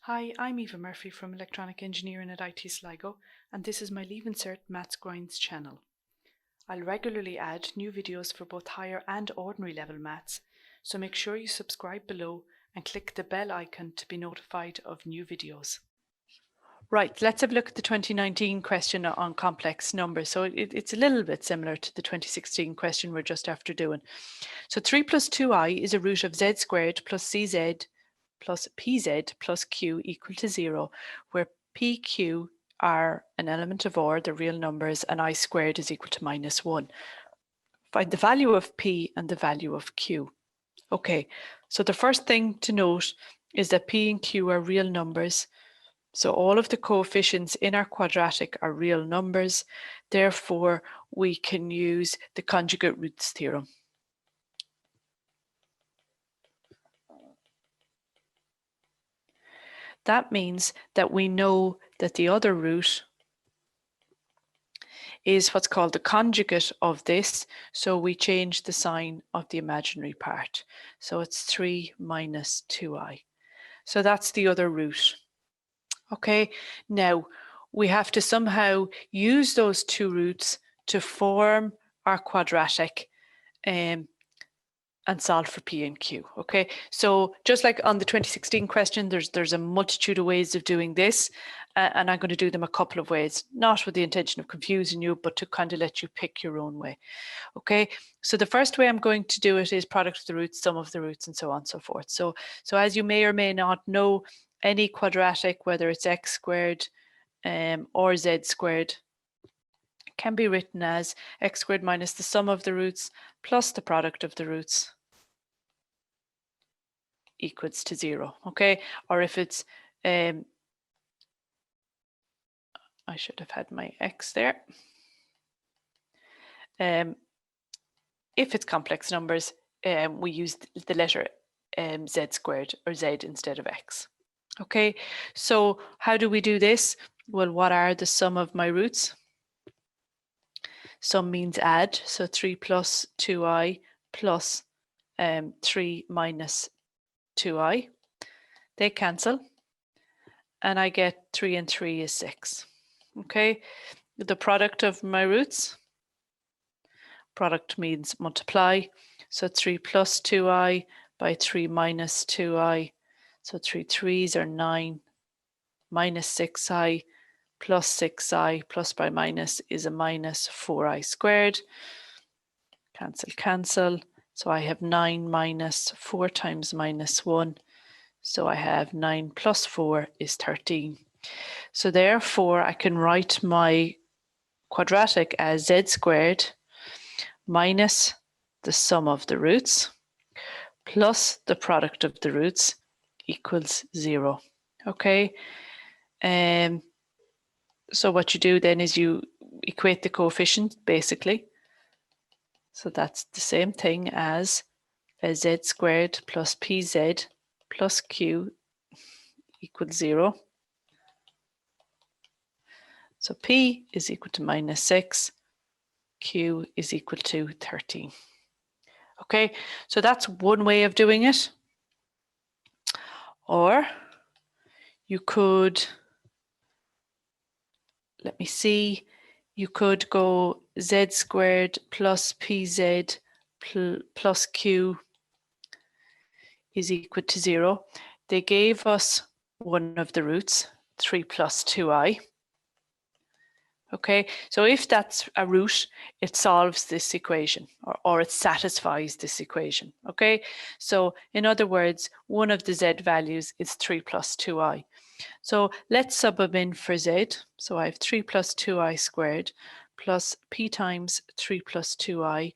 Hi, I'm Eva Murphy from Electronic Engineering at IT Sligo, and this is my Leaving Cert Maths Grinds channel. I'll regularly add new videos for both higher and ordinary level maths, so make sure you subscribe below and click the bell icon to be notified of new videos. Right, let's have a look at the 2019 question on complex numbers. So it's a little bit similar to the 2016 question we're just after doing. So 3 plus 2i is a root of z squared plus cz plus pz plus q equal to 0, where p, q are an element of r, the real numbers, and I squared is equal to minus 1. Find the value of p and the value of q. Okay, so the first thing to note is that p and q are real numbers. So all of the coefficients in our quadratic are real numbers. Therefore, we can use the conjugate roots theorem. That means that we know that the other root is what's called the conjugate of this. So we change the sign of the imaginary part. So it's 3 minus 2i. So that's the other root. Okay, now we have to somehow use those two roots to form our quadratic and solve for p and q. Okay, so just like on the 2016 question, there's a multitude of ways of doing this, and I'm going to do them a couple of ways, not with the intention of confusing you, but to kind of let you pick your own way. Okay, so the first way I'm going to do it is product of the roots, sum of the roots, and so on and so forth. So as you may or may not know, any quadratic, whether it's x squared or z squared, can be written as x squared minus the sum of the roots plus the product of the roots equals to 0. Okay, or if it's I should have had my x there. If it's complex numbers, we use the letter z squared or z instead of x. Okay, so how do we do this? Well, what are the sum of my roots? Sum means add, so 3 plus 2i plus 3 minus 2i. They cancel, and I get 3 and 3 is 6. Okay, the product of my roots, product means multiply, so 3 plus 2i by 3 minus 2i, so 3 3s are 9, minus 6i plus 6i, plus by minus is a minus 4i squared. Cancel, cancel. So I have 9 minus 4 times minus 1. So I have 9 plus 4 is 13. So therefore, I can write my quadratic as z squared minus the sum of the roots plus the product of the roots equals 0. Okay. So what you do then is you equate the coefficient, basically. So that's the same thing as a z squared plus pz plus q equals 0. So p is equal to minus 6, q is equal to 13. Okay, so that's one way of doing it. Or you could, let me see, you could go z squared plus pz plus q is equal to 0. They gave us one of the roots, 3 plus 2i. Okay, so if that's a root, it solves this equation, or it satisfies this equation. Okay, so in other words, one of the z values is 3 plus 2i. So let's sub them in for z. So I have 3 plus 2i squared plus p times 3 plus 2i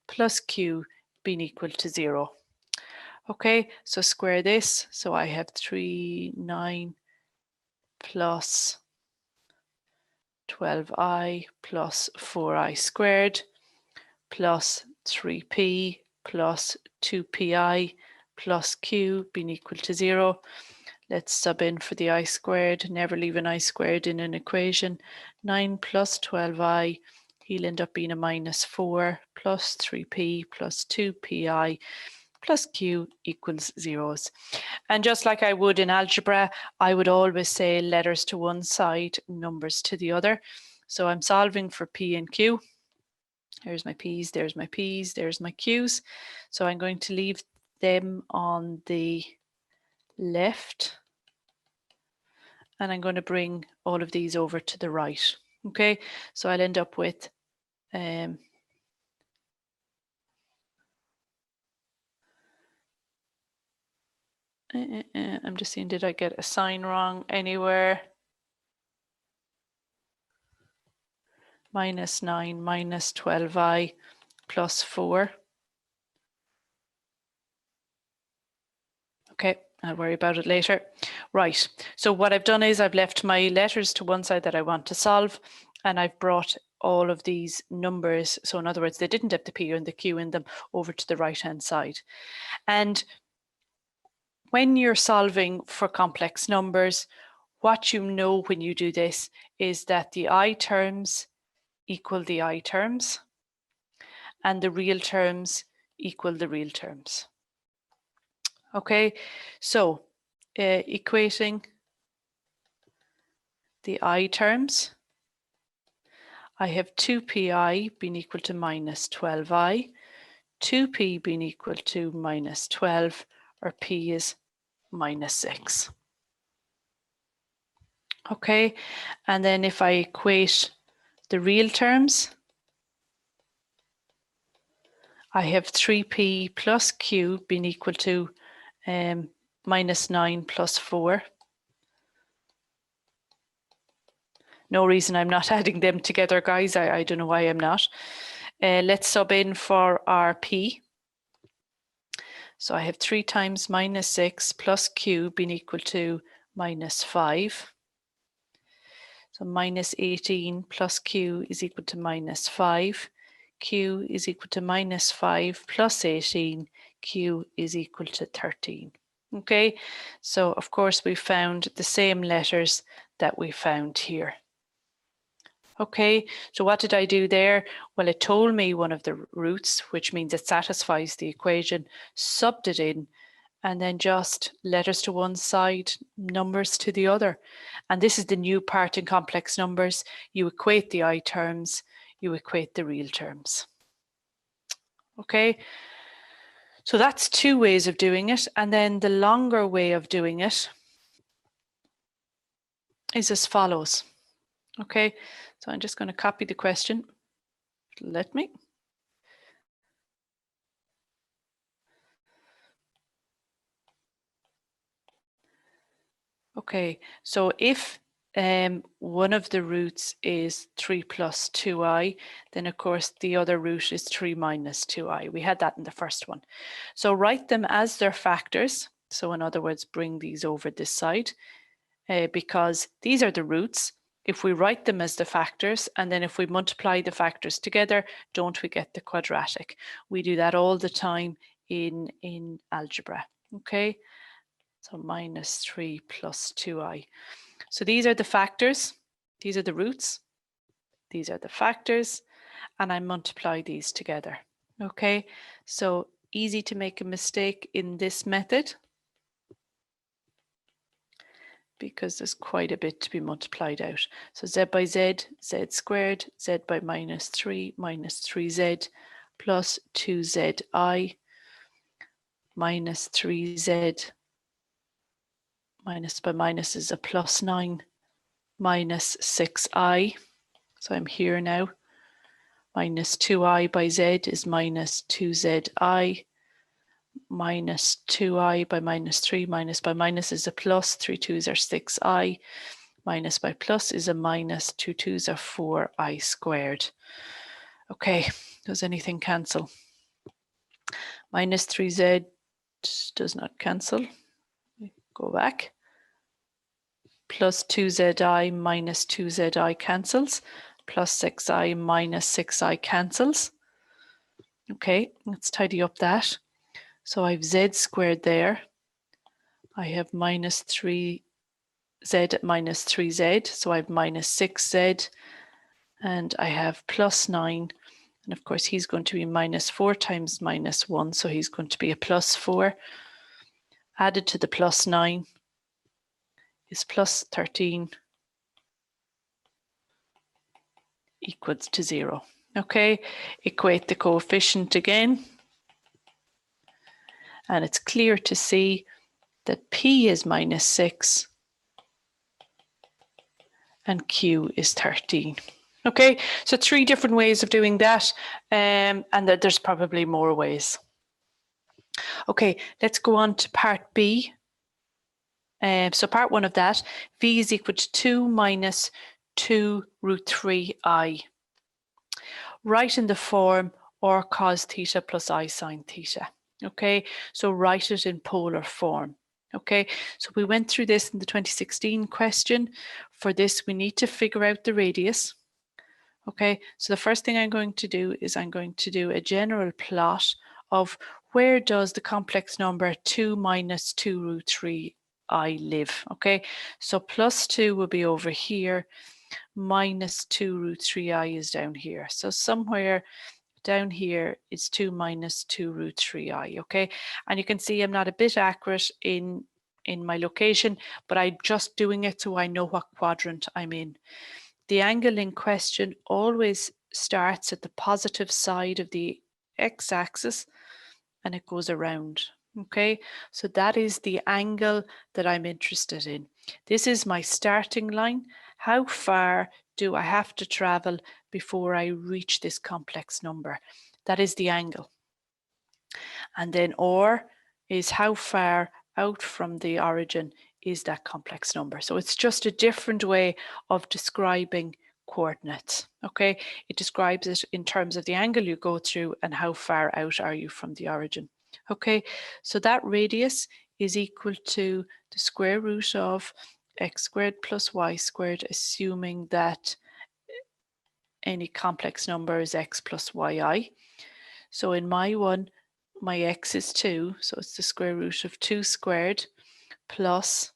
plus q being equal to 0. Okay, so square this. So I have 3, 9 plus 12i plus 4i squared plus 3p plus 2pi plus q being equal to 0. Let's sub in for the I squared, never leave an I squared in an equation. 9 plus 12i, he'll end up being a minus 4 plus 3p plus 2pi plus q equals zeros. And just like I would in algebra, I would always say letters to one side, numbers to the other. So I'm solving for p and q. Here's my p's, there's my p's, there's my q's. So I'm going to leave them on the left, and I'm going to bring all of these over to the right. Okay, so I'll end up with I'm just seeing, did I get a sign wrong anywhere? Minus 9 minus 12i plus 4. Okay, I'll worry about it later. Right, so what I've done is I've left my letters to one side that I want to solve, and I've brought all of these numbers, so in other words, they didn't have the p and the q in them, over to the right-hand side. And when you're solving for complex numbers, what you know when you do this is that the I terms equal the I terms, and the real terms equal the real terms. Okay, so equating the I terms, I have 2pi being equal to minus 12i, 2p being equal to minus 12, or p is minus 6. Okay, and then if I equate the real terms, I have 3p plus q being equal to minus 9 plus 4. No reason I'm not adding them together, guys. I don't know why I'm not. Let's sub in for our p. So I have 3 times minus 6 plus q being equal to minus 5. So minus 18 plus q is equal to minus 5. Q is equal to minus 5 plus 18. Q is equal to 13. Okay, so of course we found the same letters that we found here. Okay, so what did I do there? Well, it told me one of the roots, which means it satisfies the equation, subbed it in, and then just letters to one side, numbers to the other. And this is the new part in complex numbers. You equate the I terms, you equate the real terms. Okay, so that's two ways of doing it. And then the longer way of doing it is as follows. Okay, so I'm just going to copy the question. Let me. Okay, so if one of the roots is 3 plus 2i, then of course the other root is 3 minus 2i. We had that in the first one. So write them as their factors. So in other words, bring these over this side because these are the roots. If we write them as the factors, and then if we multiply the factors together, don't we get the quadratic? We do that all the time in algebra. Okay, so minus 3 plus 2i. So these are the factors, these are the roots, these are the factors, and I multiply these together. Okay, so easy to make a mistake in this method because there's quite a bit to be multiplied out. So z by z, z squared, z by minus 3z plus 2zi minus 3z, minus by minus is a plus 9, minus 6i. So I'm here now. Minus 2i by z is minus 2zi. Minus 2i by minus 3, minus by minus is a plus, 3 2s are 6i. Minus by plus is a minus, 2 2s are 4i squared. Okay, does anything cancel? Minus 3z does not cancel. Go back. Plus 2zi minus 2zi cancels. Plus 6i minus 6i cancels. Okay, let's tidy up that. So I have z squared there. I have minus 3z minus 3z. So I have minus 6z. And I have plus 9. And of course, he's going to be minus 4 times minus 1, so he's going to be a plus 4. Added to the plus 9 is plus 13 equals to 0. Okay, equate the coefficient again. And it's clear to see that P is minus 6 and Q is 13. Okay, so 3 different ways of doing that, and that there's probably more ways. Okay, let's go on to part B. So part 1 of that, V is equal to 2 minus 2 root 3I. Write in the form or cos theta plus I sine theta. Okay, so write it in polar form. Okay, so we went through this in the 2016 question. For this, we need to figure out the radius. Okay, so the first thing I'm going to do is I'm going to do a general plot of where does the complex number 2 minus 2 root 3I live. Okay, so plus 2 will be over here, minus 2 root 3I is down here. So somewhere down here is 2 minus 2 root 3I, okay? And you can see I'm not a bit accurate in my location, but I'm just doing it so I know what quadrant I'm in. The angle in question always starts at the positive side of the x-axis and it goes around, okay? So that is the angle that I'm interested in. This is my starting line. How far do I have to travel before I reach this complex number? That is the angle. And then or is how far out from the origin is that complex number. So it's just a different way of describing coordinates. Okay, it describes it in terms of the angle you go through and how far out are you from the origin. Okay, so that radius is equal to the square root of x squared plus y squared, assuming that any complex number is x plus yi. So in my one, my x is 2, so it's the square root of 2 squared plus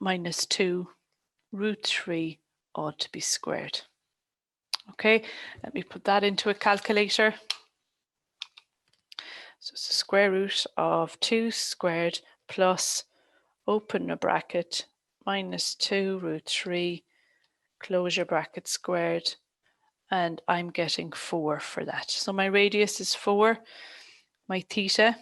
minus 2 root 3 ought to be squared. Okay, let me put that into a calculator. So it's the square root of 2 squared plus, open a bracket, minus 2 root 3, closure bracket squared, and I'm getting 4 for that. So my radius is 4. My theta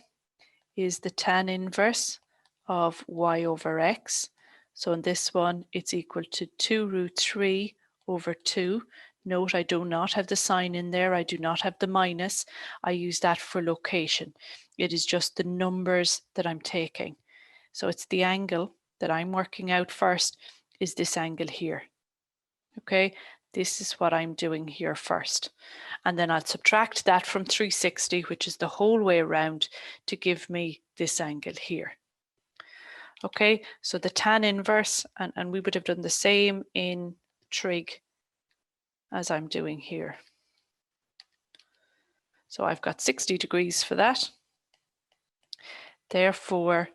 is the tan inverse of y over x. So in this one, it's equal to 2 root 3 over 2. Note I do not have the sign in there. I do not have the minus. I use that for location. It is just the numbers that I'm taking. So it's the angle that I'm working out first is this angle here. Okay, this is what I'm doing here first. And then I'll subtract that from 360, which is the whole way around, to give me this angle here. Okay, so the tan inverse, and we would have done the same in trig as I'm doing here. So I've got 60 degrees for that. Therefore,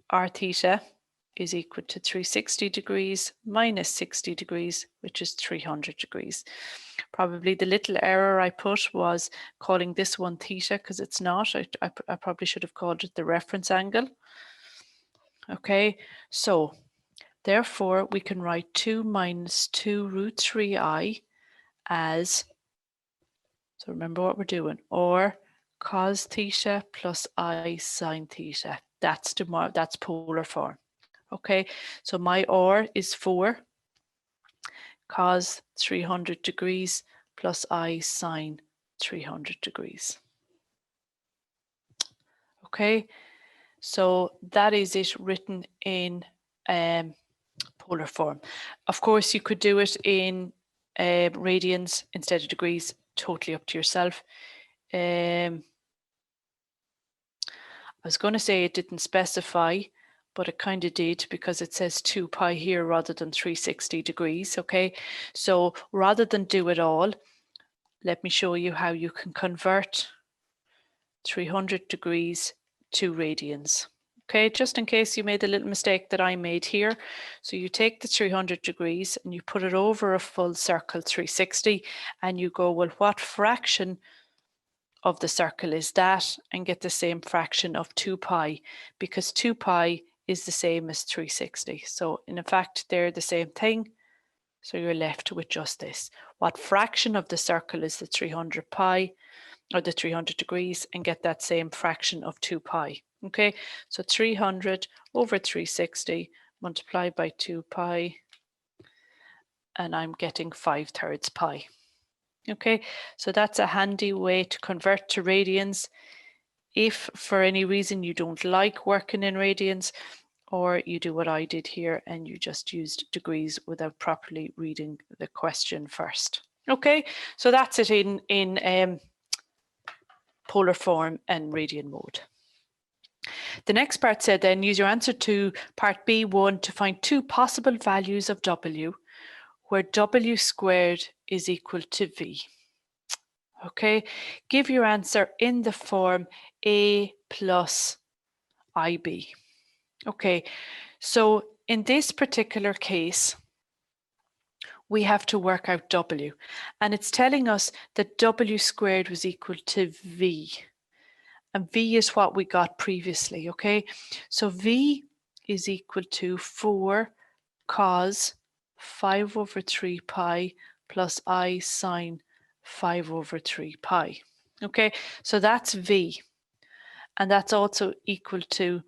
r theta is equal to 360 degrees minus 60 degrees, which is 300 degrees. Probably the little error I put was calling this one theta because it's not. I probably should have called it the reference angle. Okay, so therefore we can write 2 minus 2 root 3I as, so remember what we're doing, or cos theta plus I sine theta. That's polar form. Okay, so my or is 4 cos 300 degrees plus I sine 300 degrees. Okay, so that is it written in polar form. Of course, you could do it in radians instead of degrees, totally up to yourself. I was going to say it didn't specify, but it kind of did because it says 2 pi here rather than 360 degrees. Okay, so rather than do it all, let me show you how you can convert 300 degrees to radians. Okay, just in case you made a little mistake that I made here. So you take the 300 degrees and you put it over a full circle 360 and you go, well, what fraction of the circle is that? And get the same fraction of 2 pi, because 2 pi is the same as 360. So in fact, they're the same thing. So you're left with just this. What fraction of the circle is the 300 pi or the 300 degrees, and get that same fraction of 2 pi. Okay, so 300 over 360 multiplied by 2 pi, and I'm getting 5/3 pi. Okay, so that's a handy way to convert to radians. If for any reason you don't like working in radians, or you do what I did here and you just used degrees without properly reading the question first. Okay, so that's it in polar form and radian mode. The next part said then use your answer to part B1 to find two possible values of W where W squared is equal to V. Okay, give your answer in the form A plus IB. Okay, so in this particular case, we have to work out W, and it's telling us that W squared was equal to V. And V is what we got previously, okay? So V is equal to 4 cos 5 over 3 pi plus I sine 5 over 3 pi. Okay, so that's V. And that's also equal to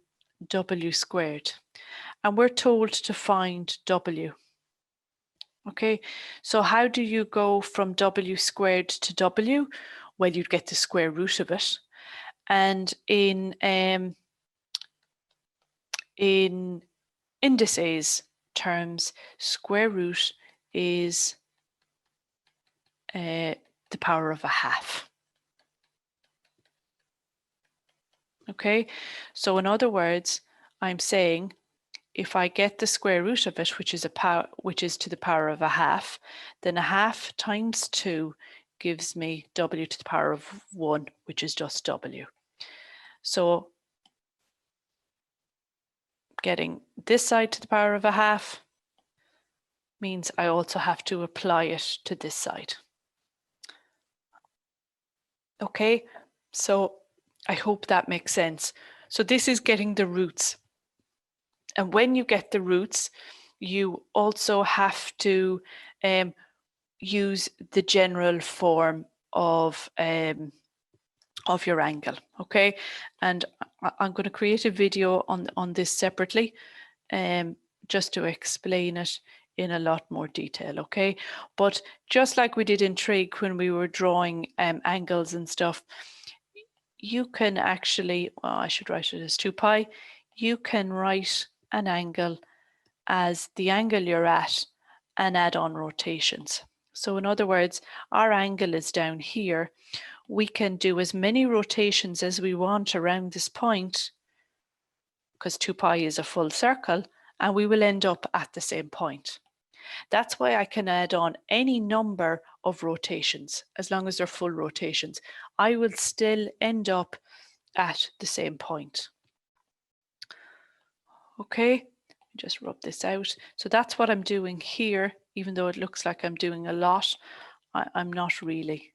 W squared. And we're told to find W. Okay, so how do you go from W squared to W? Well, you'd get the square root of it. And in indices terms, square root is the power of a half. Okay, so in other words, I'm saying if I get the square root of it, which is to the power of a half, then a half times 2 gives me W to the power of 1, which is just W. So getting this side to the power of a half means I also have to apply it to this side. Okay, so I hope that makes sense. So this is getting the roots. And when you get the roots, you also have to use the general form of your angle, okay? And I'm going to create a video on this separately, just to explain it in a lot more detail, okay? But just like we did in trig when we were drawing angles and stuff, you can actually, well, I should write it as 2 pi, you can write an angle as the angle you're at and add on rotations. So in other words, our angle is down here. We can do as many rotations as we want around this point, because 2 pi is a full circle, and we will end up at the same point. That's why I can add on any number of rotations, as long as they're full rotations. I will still end up at the same point. Okay, just rub this out. So that's what I'm doing here, even though it looks like I'm doing a lot, I'm not really.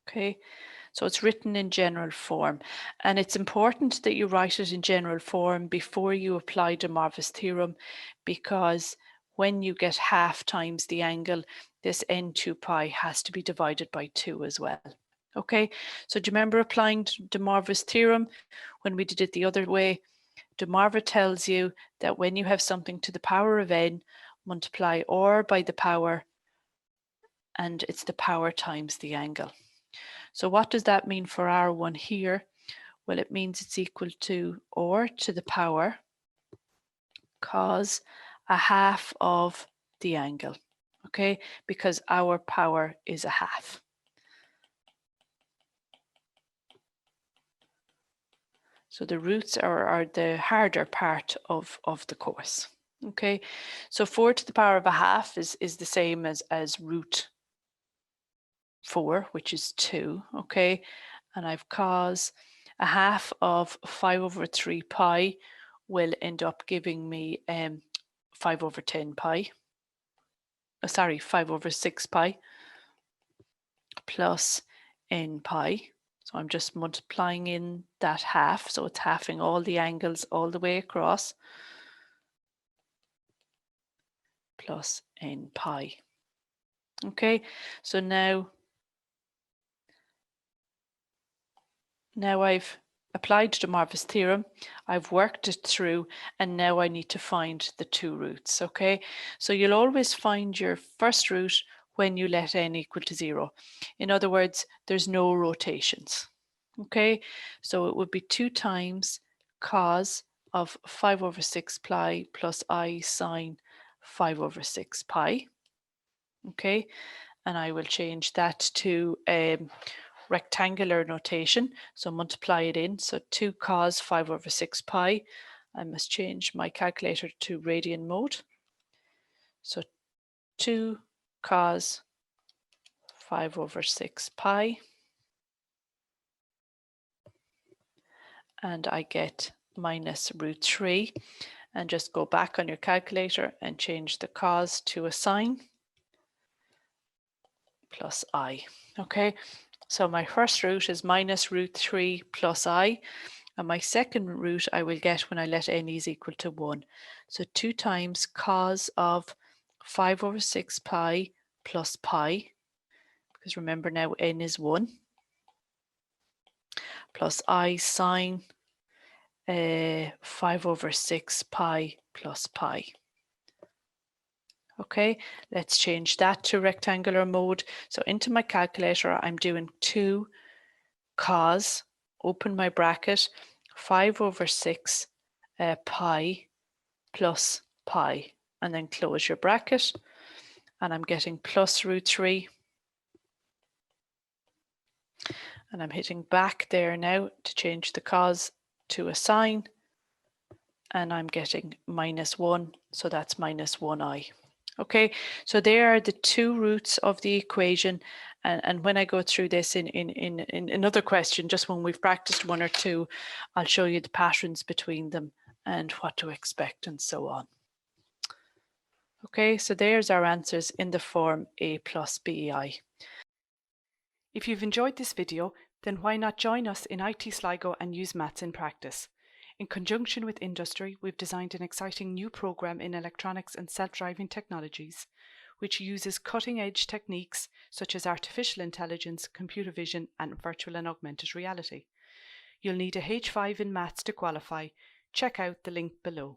Okay, so it's written in general form, and it's important that you write it in general form before you apply De Morvis's theorem, because when you get half times the angle, this n2 pi has to be divided by 2 as well. Okay, so do you remember applying De Morvis's theorem when we did it the other way? De Morvis tells you that when you have something to the power of n, multiply or by the power, and it's the power times the angle. So what does that mean for R1 here? Well, it means it's equal to or to the power cos a half of the angle, okay? Because our power is a half. So the roots are the harder part of the course, okay? So 4 to the power of a half is the same as root 4, which is 2, okay? and I've cos. A half of 5 over 3 pi will end up giving me 5 over 10 pi. Sorry, 5 over 6 pi plus n pi. So I'm just multiplying in that half. So it's halving all the angles all the way across. Plus n pi. Okay, so now I've applied de Morvis theorem, I've worked it through, and now I need to find the two roots. Okay, so you'll always find your first root when you let n equal to 0. In other words, there's no rotations. Okay, so it would be 2 times cos of 5 over 6 pi plus I sine 5 over 6 pi. Okay, and I will change that to rectangular notation, so multiply it in. So 2 cos 5 over 6 pi. I must change my calculator to radian mode. So 2 cos 5 over 6 pi, and I get minus root 3. And just go back on your calculator and change the cos to a sine plus I. Okay, so my first root is minus root 3 plus I, and my second root I will get when I let n is equal to 1. So 2 times cos of 5 over 6 pi plus pi, because remember now n is 1, plus I sine 5 over 6 pi plus pi. Okay, let's change that to rectangular mode. So into my calculator, I'm doing 2 cos, open my bracket, 5 over 6 pi plus pi, and then close your bracket, and I'm getting plus root 3. And I'm hitting back there now to change the cos to a sine, and I'm getting minus 1, so that's minus 1i. Okay, so there are the two roots of the equation, and when I go through this in another question, just when we've practiced one or two, I'll show you the patterns between them and what to expect and so on. Okay, so there's our answers in the form A plus BEI. If you've enjoyed this video, then why not join us in IT Sligo and use maths in practice. In conjunction with industry, we've designed an exciting new program in electronics and self-driving technologies, which uses cutting-edge techniques such as artificial intelligence, computer vision, and virtual and augmented reality. You'll need a H5 in maths to qualify. Check out the link below.